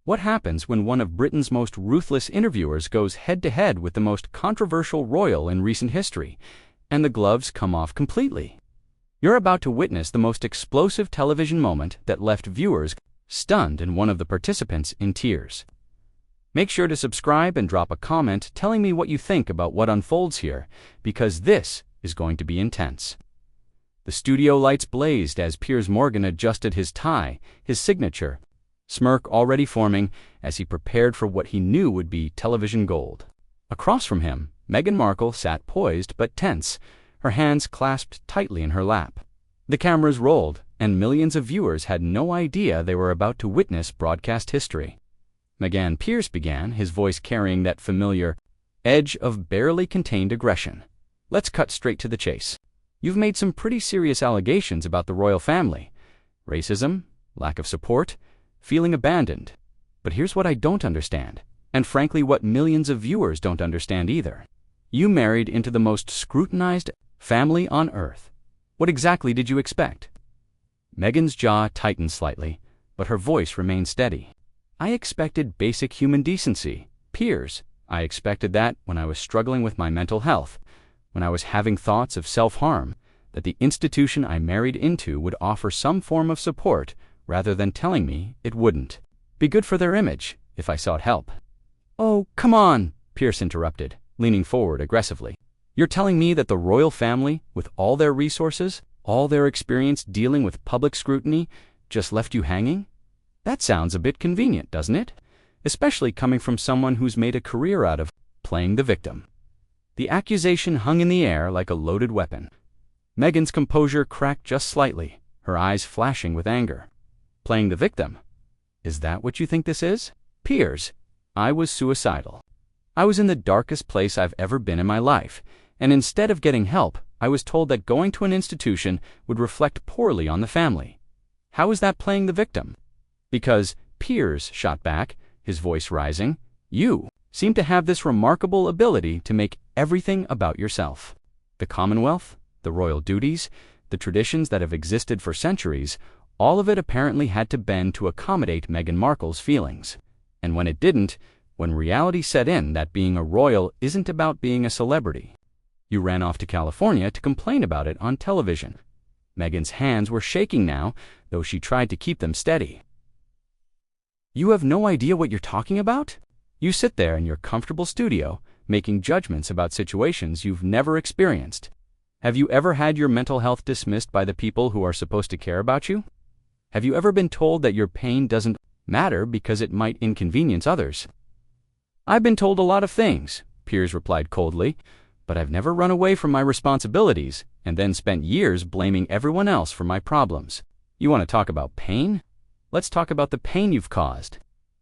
What happens when one of Britain's most ruthless interviewers goes head-to-head with the most controversial royal in recent history, and the gloves come off completely? You're about to witness the most explosive television moment that left viewers stunned and one of the participants in tears. Make sure to subscribe and drop a comment telling me what you think about what unfolds here, because this is going to be intense. The studio lights blazed as Piers Morgan adjusted his tie, his signature, smirk already forming as he prepared for what he knew would be television gold. Across from him, Meghan Markle sat poised but tense, her hands clasped tightly in her lap. The cameras rolled, and millions of viewers had no idea they were about to witness broadcast history. Meghan Piers began, his voice carrying that familiar edge of barely contained aggression. Let's cut straight to the chase. You've made some pretty serious allegations about the royal family. Racism, lack of support, feeling abandoned. But here's what I don't understand, and frankly what millions of viewers don't understand either. You married into the most scrutinized family on earth. What exactly did you expect? Meghan's jaw tightened slightly, but her voice remained steady. I expected basic human decency. Piers, I expected that when I was struggling with my mental health, when I was having thoughts of self-harm, that the institution I married into would offer some form of support rather than telling me it wouldn't. Be good for their image if I sought help. Oh, come on, Piers interrupted, leaning forward aggressively. You're telling me that the royal family, with all their resources, all their experience dealing with public scrutiny, just left you hanging? That sounds a bit convenient, doesn't it? Especially coming from someone who's made a career out of playing the victim. The accusation hung in the air like a loaded weapon. Meghan's composure cracked just slightly, her eyes flashing with anger. Playing the victim? Is that what you think this is? Piers, I was suicidal. I was in the darkest place I've ever been in my life, and instead of getting help, I was told that going to an institution would reflect poorly on the family. How is that playing the victim? Because, Piers shot back, his voice rising, you seem to have this remarkable ability to make everything about yourself. The Commonwealth, the royal duties, the traditions that have existed for centuries, all of it apparently had to bend to accommodate Meghan Markle's feelings. And when it didn't, when reality set in that being a royal isn't about being a celebrity, you ran off to California to complain about it on television. Meghan's hands were shaking now, though she tried to keep them steady. You have no idea what you're talking about? You sit there in your comfortable studio, making judgments about situations you've never experienced. Have you ever had your mental health dismissed by the people who are supposed to care about you? Have you ever been told that your pain doesn't matter because it might inconvenience others? I've been told a lot of things, Piers replied coldly, but I've never run away from my responsibilities and then spent years blaming everyone else for my problems. You want to talk about pain? Let's talk about the pain you've caused.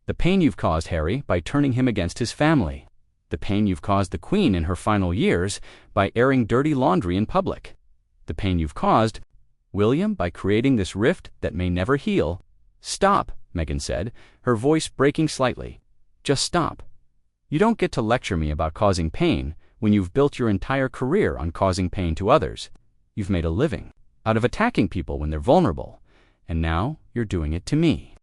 The pain you've caused Harry by turning him against his family. The pain you've caused the Queen in her final years by airing dirty laundry in public. The pain you've caused William by creating this rift that may never heal. Stop, Meghan said, her voice breaking slightly. Just stop. You don't get to lecture me about causing pain when you've built your entire career on causing pain to others. You've made a living out of attacking people when they're vulnerable, and now you're doing it to me.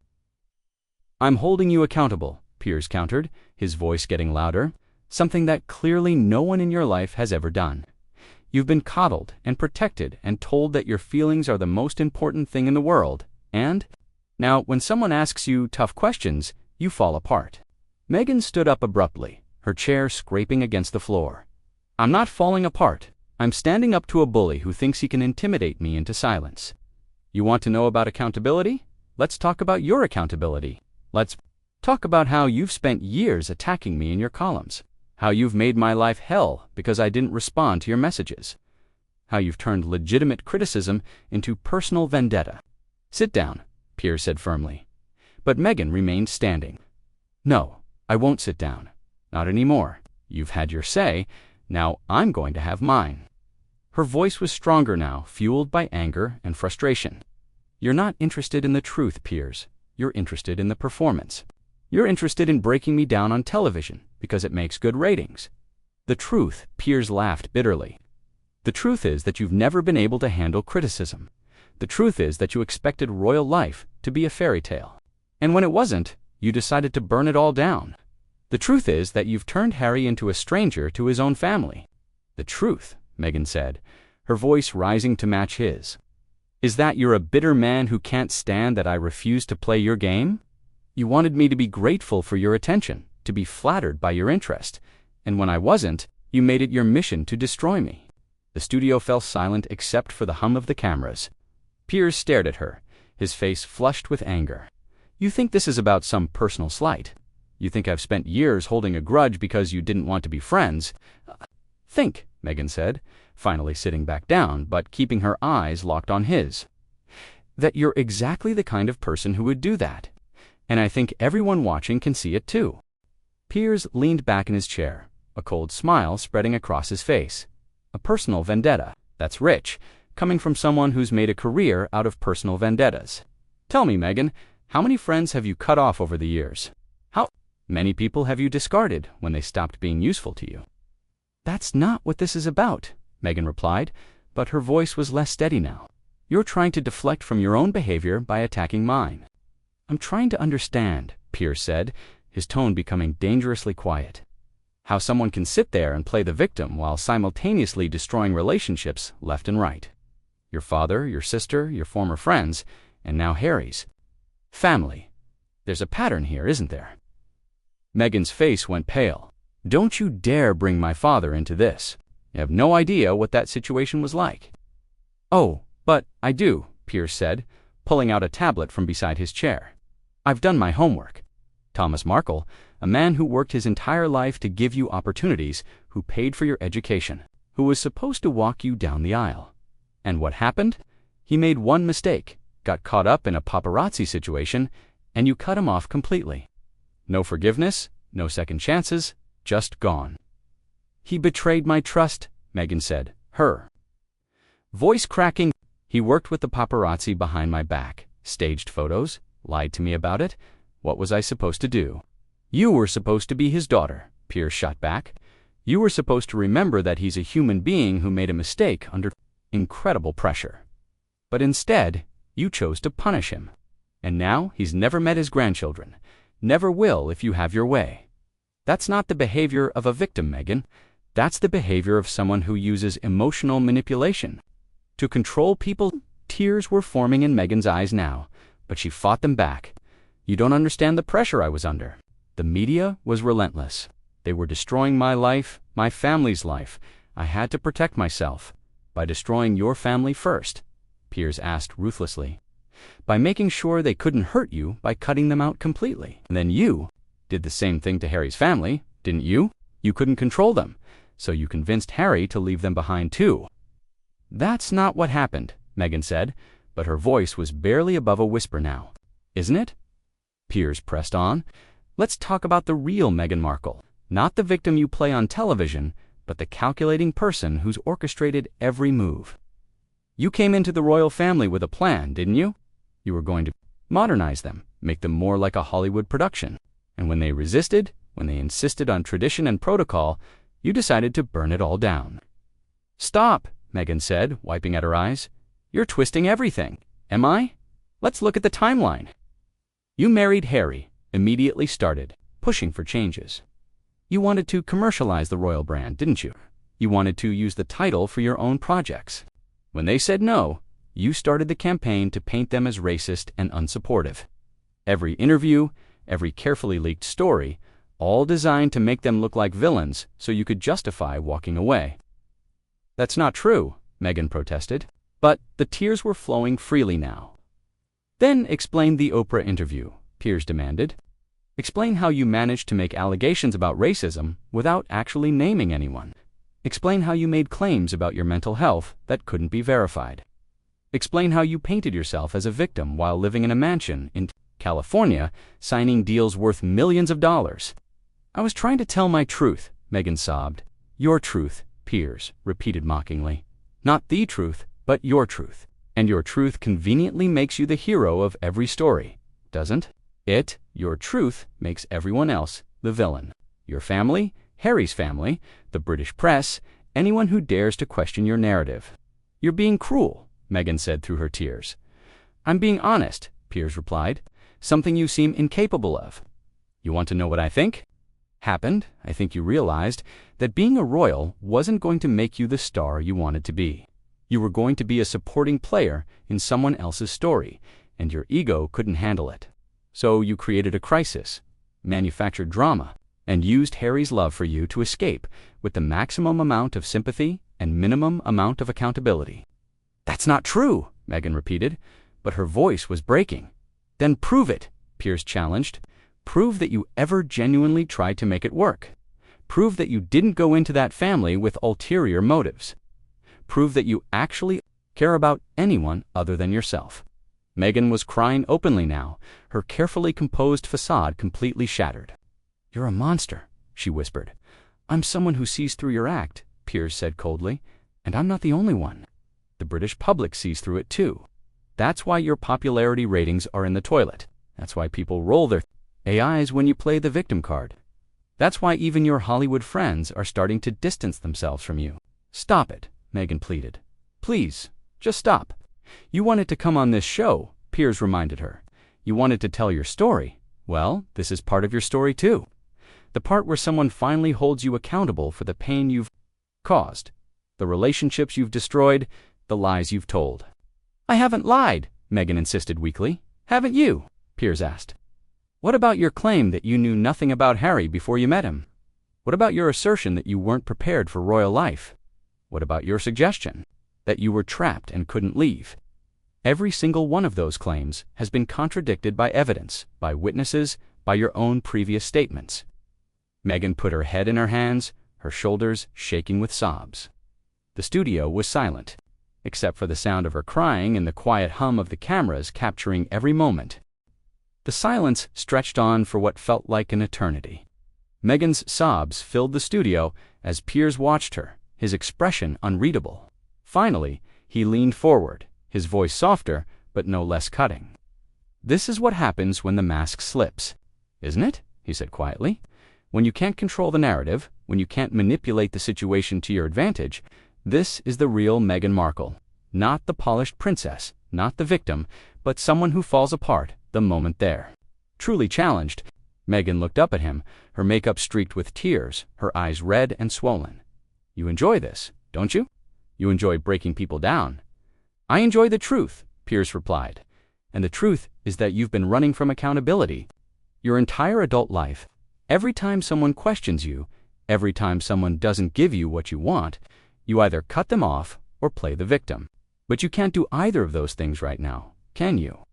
I'm holding you accountable, Piers countered, his voice getting louder, something that clearly no one in your life has ever done. You've been coddled and protected and told that your feelings are the most important thing in the world, and now when someone asks you tough questions, you fall apart. Meghan stood up abruptly, her chair scraping against the floor. I'm not falling apart. I'm standing up to a bully who thinks he can intimidate me into silence. You want to know about accountability? Let's talk about your accountability. Let's talk about how you've spent years attacking me in your columns. How you've made my life hell because I didn't respond to your messages. How you've turned legitimate criticism into personal vendetta. Sit down, Piers said firmly. But Meghan remained standing. No, I won't sit down. Not anymore. You've had your say. Now I'm going to have mine. Her voice was stronger now, fueled by anger and frustration. You're not interested in the truth, Piers. You're interested in the performance. You're interested in breaking me down on television because it makes good ratings. The truth, Piers laughed bitterly. The truth is that you've never been able to handle criticism. The truth is that you expected royal life to be a fairy tale. And when it wasn't, You decided to burn it all down. The truth is that you've turned Harry into a stranger to his own family. The truth, Meghan said, her voice rising to match his, is that you're a bitter man who can't stand that I refuse to play your game? You wanted me to be grateful for your attention, to be flattered by your interest, and when I wasn't, you made it your mission to destroy me. The studio fell silent except for the hum of the cameras. Piers stared at her, his face flushed with anger. You think this is about some personal slight? You think I've spent years holding a grudge because you didn't want to be friends? Think, Meghan said, finally sitting back down, but keeping her eyes locked on his. That you're exactly the kind of person who would do that. And I think everyone watching can see it too. Piers leaned back in his chair, a cold smile spreading across his face. A personal vendetta. That's rich, coming from someone who's made a career out of personal vendettas. Tell me, Meghan, how many friends have you cut off over the years? How many people have you discarded when they stopped being useful to you? That's not what this is about, Meghan replied, but her voice was less steady now. You're trying to deflect from your own behavior by attacking mine. I'm trying to understand, Piers said, his tone becoming dangerously quiet. How someone can sit there and play the victim while simultaneously destroying relationships left and right. Your father, your sister, your former friends, and now Harry's. Family. There's a pattern here, isn't there? Meghan's face went pale. Don't you dare bring my father into this. You have no idea what that situation was like. Oh, but I do, Piers said, pulling out a tablet from beside his chair. I've done my homework. Thomas Markle, a man who worked his entire life to give you opportunities, who paid for your education, who was supposed to walk you down the aisle. And what happened? He made one mistake, got caught up in a paparazzi situation, and you cut him off completely. No forgiveness, no second chances, just gone. He betrayed my trust, Meghan said, her voice cracking. He worked with the paparazzi behind my back, staged photos, lied to me about it. What was I supposed to do? You were supposed to be his daughter, Piers shot back. You were supposed to remember that he's a human being who made a mistake under incredible pressure. But instead, you chose to punish him. And now he's never met his grandchildren. Never will if you have your way. That's not the behavior of a victim, Meghan. That's the behavior of someone who uses emotional manipulation to control people. Tears were forming in Meghan's eyes now, but she fought them back. You don't understand the pressure I was under. The media was relentless. They were destroying my life, my family's life. I had to protect myself. By destroying your family first, Piers asked ruthlessly. By making sure they couldn't hurt you by cutting them out completely. And then you did the same thing to Harry's family, didn't you? You couldn't control them, so you convinced Harry to leave them behind too. That's not what happened, Meghan said, but her voice was barely above a whisper now. Isn't it? Piers pressed on. Let's talk about the real Meghan Markle. Not the victim you play on television, but the calculating person who's orchestrated every move. You came into the royal family with a plan, didn't you? You were going to modernize them, make them more like a Hollywood production. And when they resisted, when they insisted on tradition and protocol, you decided to burn it all down. Stop, Meghan said, wiping at her eyes. You're twisting everything. Am I? Let's look at the timeline. You married Harry, immediately started pushing for changes. You wanted to commercialize the royal brand, didn't you? You wanted to use the title for your own projects. When they said no, you started the campaign to paint them as racist and unsupportive. Every interview, every carefully leaked story, all designed to make them look like villains so you could justify walking away. That's not true, Meghan protested. But the tears were flowing freely now. Then explain the Oprah interview, Piers demanded. Explain how you managed to make allegations about racism without actually naming anyone. Explain how you made claims about your mental health that couldn't be verified. Explain how you painted yourself as a victim while living in a mansion in California, signing deals worth millions of dollars. I was trying to tell my truth, Meghan sobbed. Your truth, Piers repeated mockingly. Not the truth, but your truth. And your truth conveniently makes you the hero of every story, doesn't it? Your truth makes everyone else the villain. Your family, Harry's family, the British press, anyone who dares to question your narrative. You're being cruel, Meghan said through her tears. I'm being honest, Piers replied. Something you seem incapable of. You want to know what I think? Happened, I think you realized, that being a royal wasn't going to make you the star you wanted to be. You were going to be a supporting player in someone else's story, and your ego couldn't handle it. So you created a crisis, manufactured drama, and used Harry's love for you to escape with the maximum amount of sympathy and minimum amount of accountability. That's not true, Meghan repeated, but her voice was breaking. Then prove it, Piers challenged. Prove that you ever genuinely tried to make it work. Prove that you didn't go into that family with ulterior motives. Prove that you actually care about anyone other than yourself. Meghan was crying openly now, her carefully composed facade completely shattered. You're a monster, she whispered. I'm someone who sees through your act, Piers said coldly, and I'm not the only one. The British public sees through it too. That's why your popularity ratings are in the toilet. That's why people roll their eyes when you play the victim card. That's why even your Hollywood friends are starting to distance themselves from you. Stop it, Meghan pleaded. Please, just stop. You wanted to come on this show, Piers reminded her. You wanted to tell your story. Well, this is part of your story too. The part where someone finally holds you accountable for the pain you've caused, the relationships you've destroyed, the lies you've told. I haven't lied, Meghan insisted weakly. Haven't you? Piers asked. What about your claim that you knew nothing about Harry before you met him? What about your assertion that you weren't prepared for royal life? What about your suggestion that you were trapped and couldn't leave? Every single one of those claims has been contradicted by evidence, by witnesses, by your own previous statements. Meghan put her head in her hands, her shoulders shaking with sobs. The studio was silent, except for the sound of her crying and the quiet hum of the cameras capturing every moment. The silence stretched on for what felt like an eternity. Meghan's sobs filled the studio as Piers watched her, his expression unreadable. Finally, he leaned forward, his voice softer but no less cutting. This is what happens when the mask slips, isn't it? He said quietly. When you can't control the narrative, when you can't manipulate the situation to your advantage, this is the real Meghan Markle. Not the polished princess, not the victim, but someone who falls apart the moment there. Truly challenged, Meghan looked up at him, her makeup streaked with tears, her eyes red and swollen. You enjoy this, don't you? You enjoy breaking people down. I enjoy the truth, Piers replied. And the truth is that you've been running from accountability. Your entire adult life, every time someone questions you, every time someone doesn't give you what you want, you either cut them off or play the victim. But you can't do either of those things right now, can you?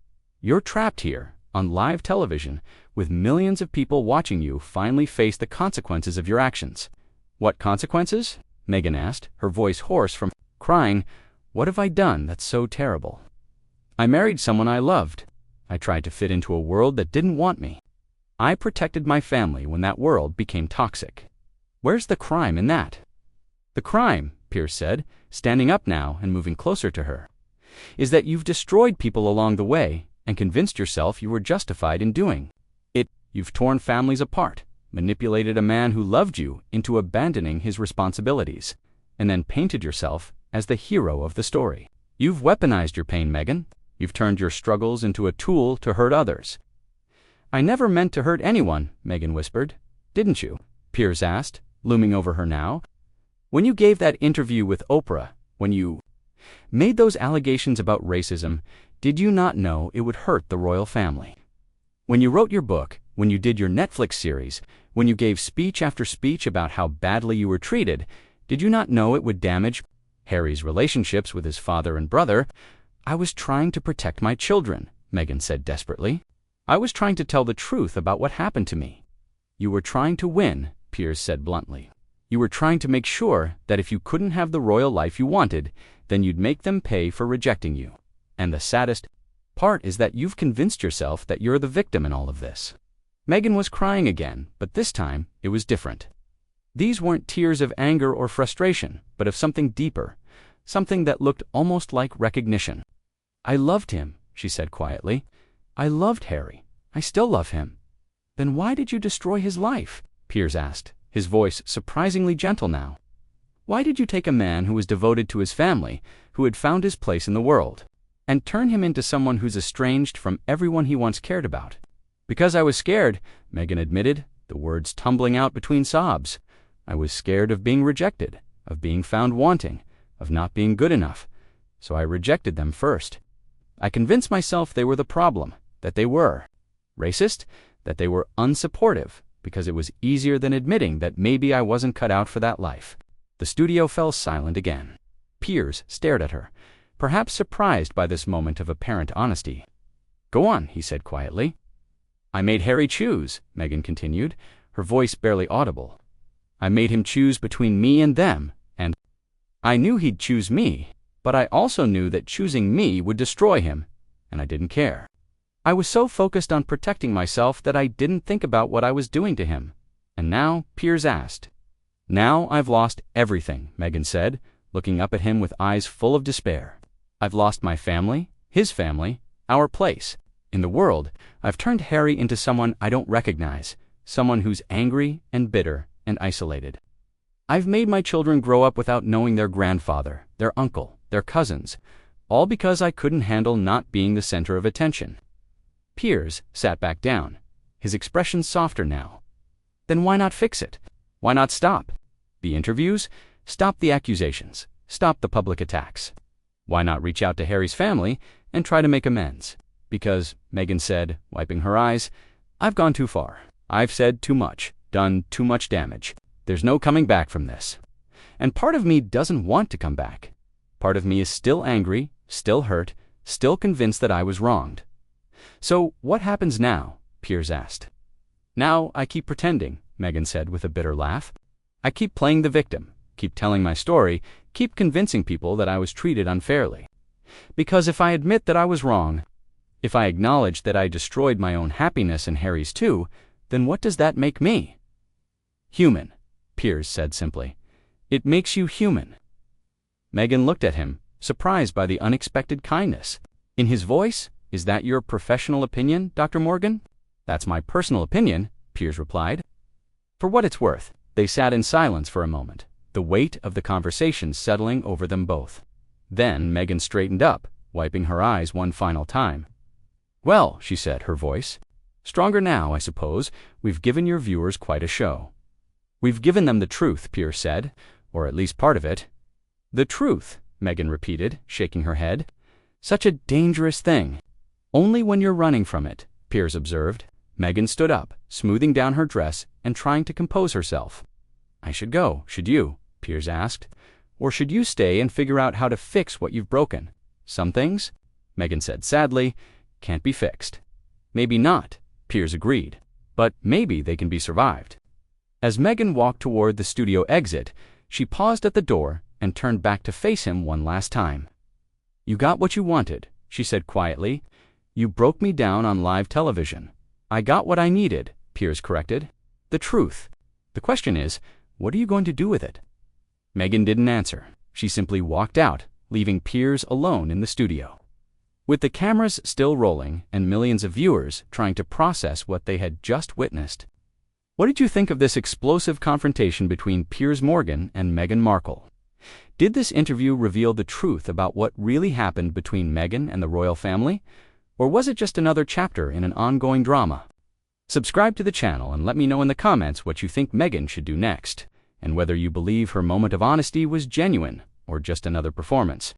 You're trapped here, on live television, with millions of people watching you finally face the consequences of your actions. What consequences? Meghan asked, her voice hoarse from crying. What have I done that's so terrible? I married someone I loved. I tried to fit into a world that didn't want me. I protected my family when that world became toxic. Where's the crime in that? The crime, Piers said, standing up now and moving closer to her, is that you've destroyed people along the way and convinced yourself you were justified in doing it. You've torn families apart, manipulated a man who loved you into abandoning his responsibilities, and then painted yourself as the hero of the story. You've weaponized your pain, Meghan. You've turned your struggles into a tool to hurt others. I never meant to hurt anyone, Meghan whispered. Didn't you? Piers asked, looming over her now. When you gave that interview with Oprah, when you made those allegations about racism, did you not know it would hurt the royal family? When you wrote your book, when you did your Netflix series, when you gave speech after speech about how badly you were treated, did you not know it would damage Harry's relationships with his father and brother? I was trying to protect my children, Meghan said desperately. I was trying to tell the truth about what happened to me. You were trying to win, Piers said bluntly. You were trying to make sure that if you couldn't have the royal life you wanted, then you'd make them pay for rejecting you. And the saddest part is that you've convinced yourself that you're the victim in all of this. Meghan was crying again, but this time it was different. These weren't tears of anger or frustration, but of something deeper, something that looked almost like recognition. I loved him, she said quietly. I loved Harry. I still love him. Then why did you destroy his life? Piers asked, his voice surprisingly gentle now. Why did you take a man who was devoted to his family, who had found his place in the world, and turn him into someone who's estranged from everyone he once cared about? Because I was scared, Meghan admitted, the words tumbling out between sobs. I was scared of being rejected, of being found wanting, of not being good enough. So I rejected them first. I convinced myself they were the problem, that they were racist, that they were unsupportive, because it was easier than admitting that maybe I wasn't cut out for that life. The studio fell silent again. Piers stared at her, perhaps surprised by this moment of apparent honesty. Go on, he said quietly. I made Harry choose, Meghan continued, her voice barely audible. I made him choose between me and them, and I knew he'd choose me, but I also knew that choosing me would destroy him, and I didn't care. I was so focused on protecting myself that I didn't think about what I was doing to him. And now, Piers asked. Now I've lost everything, Meghan said, looking up at him with eyes full of despair. I've lost my family, his family, our place. In the world, I've turned Harry into someone I don't recognize, someone who's angry and bitter and isolated. I've made my children grow up without knowing their grandfather, their uncle, their cousins, all because I couldn't handle not being the center of attention. Piers sat back down, his expression softer now. Then why not fix it? Why not stop the interviews? Stop the accusations. Stop the public attacks. Why not reach out to Harry's family and try to make amends? Because, Meghan said, wiping her eyes, I've gone too far. I've said too much, done too much damage. There's no coming back from this. And part of me doesn't want to come back. Part of me is still angry, still hurt, still convinced that I was wronged. So what happens now? Piers asked. Now I keep pretending, Meghan said with a bitter laugh. I keep playing the victim, keep telling my story, keep convincing people that I was treated unfairly. Because if I admit that I was wrong, if I acknowledge that I destroyed my own happiness and Harry's too, then what does that make me? Human, Piers said simply. It makes you human. Meghan looked at him, surprised by the unexpected kindness. In his voice, Is that your professional opinion, Dr. Morgan? That's my personal opinion, Piers replied. For what it's worth, they sat in silence for a moment, the weight of the conversation settling over them both. Then Meghan straightened up, wiping her eyes one final time. Well, she said, her voice. Stronger now, I suppose. We've given your viewers quite a show. We've given them the truth, Piers said, or at least part of it. The truth, Meghan repeated, shaking her head. Such a dangerous thing. Only when you're running from it, Piers observed. Meghan stood up, smoothing down her dress and trying to compose herself. I should go, should you? Piers asked. Or should you stay and figure out how to fix what you've broken? Some things, Meghan said sadly, can't be fixed. Maybe not, Piers agreed, but maybe they can be survived. As Meghan walked toward the studio exit, she paused at the door and turned back to face him one last time. You got what you wanted, she said quietly. You broke me down on live television. I got what I needed, Piers corrected. The truth. The question is, what are you going to do with it? Meghan didn't answer. She simply walked out, leaving Piers alone in the studio. With the cameras still rolling and millions of viewers trying to process what they had just witnessed. What did you think of this explosive confrontation between Piers Morgan and Meghan Markle? Did this interview reveal the truth about what really happened between Meghan and the royal family? Or was it just another chapter in an ongoing drama? Subscribe to the channel and let me know in the comments what you think Meghan should do next, and whether you believe her moment of honesty was genuine or just another performance.